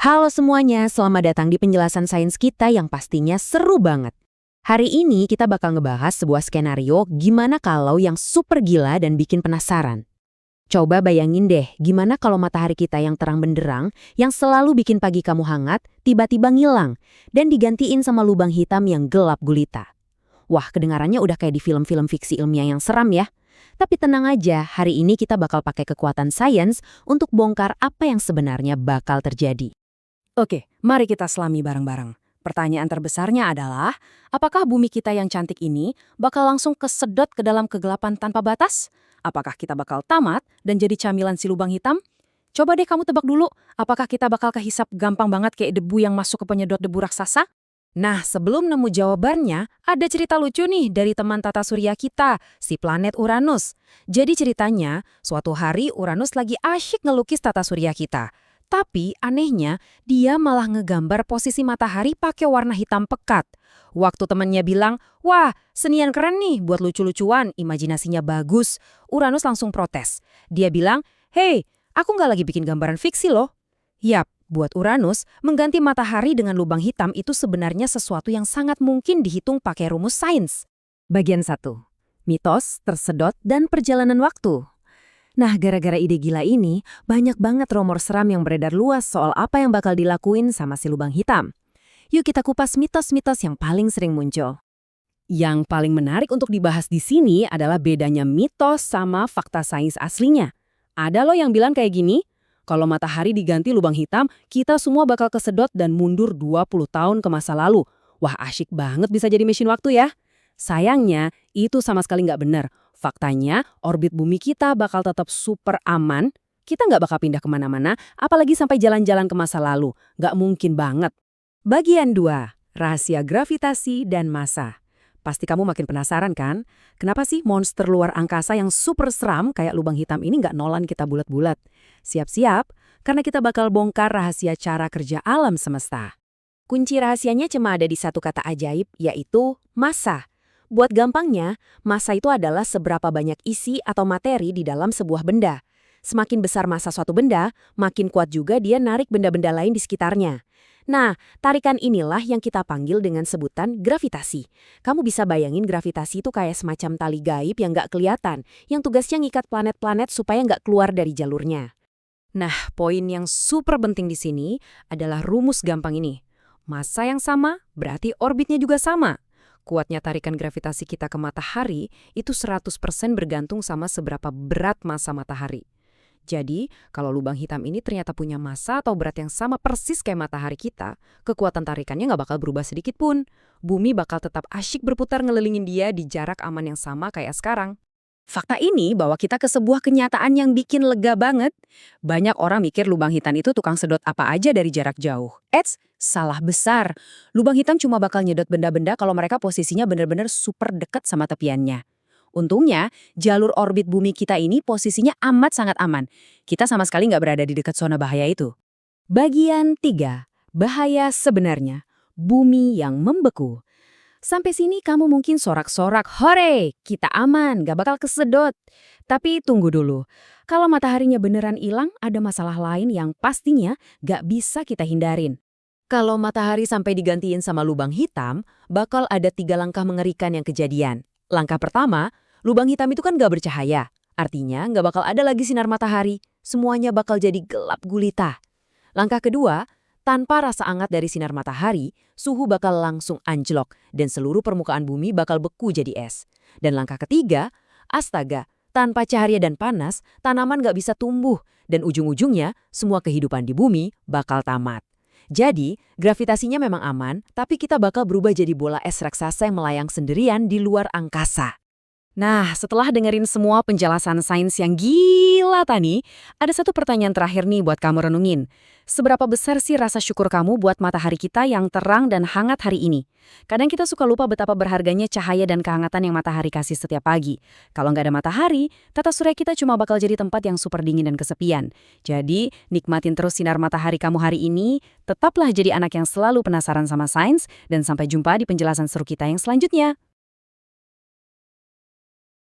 Halo semuanya, selamat datang di penjelasan sains kita yang pastinya seru banget. Hari ini kita bakal ngebahas sebuah skenario gimana kalau yang super gila dan bikin penasaran. Coba bayangin deh, gimana kalau matahari kita yang terang benderang, yang selalu bikin pagi kamu hangat, tiba-tiba ngilang, dan digantiin sama lubang hitam yang gelap gulita. Wah, kedengarannya udah kayak di film-film fiksi ilmiah yang seram ya. Tapi tenang aja, hari ini kita bakal pakai kekuatan sains untuk bongkar apa yang sebenarnya bakal terjadi. Oke, mari kita selami bareng-bareng. Pertanyaan terbesarnya adalah, apakah bumi kita yang cantik ini bakal langsung kesedot ke dalam kegelapan tanpa batas? Apakah kita bakal tamat dan jadi camilan si lubang hitam? Coba deh kamu tebak dulu, apakah kita bakal kehisap gampang banget kayak debu yang masuk ke penyedot debu raksasa? Nah, sebelum nemu jawabannya, ada cerita lucu nih dari teman tata surya kita, si planet Uranus. Jadi ceritanya, suatu hari Uranus lagi asyik ngelukis tata surya kita. Tapi anehnya, dia malah ngegambar posisi matahari pakai warna hitam pekat. Waktu temannya bilang, wah, senian keren nih buat lucu-lucuan, imajinasinya bagus. Uranus langsung protes. Dia bilang, hei, aku nggak lagi bikin gambaran fiksi loh. Yap, buat Uranus, mengganti matahari dengan lubang hitam itu sebenarnya sesuatu yang sangat mungkin dihitung pakai rumus sains. Bagian 1. Mitos, tersedot, dan perjalanan waktu. Nah, gara-gara ide gila ini, banyak banget rumor seram yang beredar luas soal apa yang bakal dilakuin sama si lubang hitam. Yuk kita kupas mitos-mitos yang paling sering muncul. Yang paling menarik untuk dibahas di sini adalah bedanya mitos sama fakta sains aslinya. Ada loh yang bilang kayak gini, kalau matahari diganti lubang hitam, kita semua bakal kesedot dan mundur 20 tahun ke masa lalu. Wah, asyik banget bisa jadi mesin waktu ya. Sayangnya, itu sama sekali nggak benar. Faktanya, orbit bumi kita bakal tetap super aman. Kita nggak bakal pindah kemana-mana, apalagi sampai jalan-jalan ke masa lalu. Nggak mungkin banget. Bagian 2. Rahasia gravitasi dan massa. Pasti kamu makin penasaran kan? Kenapa sih monster luar angkasa yang super seram kayak lubang hitam ini nggak nolan kita bulat-bulat? Siap-siap, karena kita bakal bongkar rahasia cara kerja alam semesta. Kunci rahasianya cuma ada di satu kata ajaib, yaitu massa. Buat gampangnya, massa itu adalah seberapa banyak isi atau materi di dalam sebuah benda. Semakin besar massa suatu benda, makin kuat juga dia narik benda-benda lain di sekitarnya. Nah, tarikan inilah yang kita panggil dengan sebutan gravitasi. Kamu bisa bayangin gravitasi itu kayak semacam tali gaib yang nggak kelihatan, yang tugasnya ngikat planet-planet supaya nggak keluar dari jalurnya. Nah, poin yang super penting di sini adalah rumus gampang ini. Massa yang sama berarti orbitnya juga sama. Kuatnya tarikan gravitasi kita ke matahari itu 100% bergantung sama seberapa berat massa matahari. Jadi, kalau lubang hitam ini ternyata punya massa atau berat yang sama persis kayak matahari kita, kekuatan tarikannya nggak bakal berubah sedikit pun. Bumi bakal tetap asyik berputar ngelilingin dia di jarak aman yang sama kayak sekarang. Fakta ini bawa kita ke sebuah kenyataan yang bikin lega banget. Banyak orang mikir lubang hitam itu tukang sedot apa aja dari jarak jauh. Salah besar. Lubang hitam cuma bakal nyedot benda-benda kalau mereka posisinya benar-benar super dekat sama tepiannya. Untungnya, jalur orbit bumi kita ini posisinya amat sangat aman. Kita sama sekali nggak berada di dekat zona bahaya itu. Bagian 3. Bahaya sebenarnya. Bumi yang membeku. Sampai sini kamu mungkin sorak-sorak, hore, kita aman, gak bakal kesedot. Tapi tunggu dulu, kalau mataharinya beneran hilang, ada masalah lain yang pastinya gak bisa kita hindarin. Kalau matahari sampai digantiin sama lubang hitam, bakal ada 3 langkah mengerikan yang kejadian. Langkah pertama, lubang hitam itu kan gak bercahaya. Artinya gak bakal ada lagi sinar matahari, semuanya bakal jadi gelap gulita. Langkah kedua, tanpa rasa hangat dari sinar matahari, suhu bakal langsung anjlok dan seluruh permukaan bumi bakal beku jadi es. Dan langkah ketiga, astaga, tanpa cahaya dan panas, tanaman gak bisa tumbuh dan ujung-ujungnya semua kehidupan di bumi bakal tamat. Jadi, gravitasinya memang aman, tapi kita bakal berubah jadi bola es raksasa yang melayang sendirian di luar angkasa. Nah, setelah dengerin semua penjelasan sains yang gila tadi, ada satu pertanyaan terakhir nih buat kamu renungin. Seberapa besar sih rasa syukur kamu buat matahari kita yang terang dan hangat hari ini? Kadang kita suka lupa betapa berharganya cahaya dan kehangatan yang matahari kasih setiap pagi. Kalau nggak ada matahari, tata surya kita cuma bakal jadi tempat yang super dingin dan kesepian. Jadi, nikmatin terus sinar matahari kamu hari ini, tetaplah jadi anak yang selalu penasaran sama sains, dan sampai jumpa di penjelasan seru kita yang selanjutnya.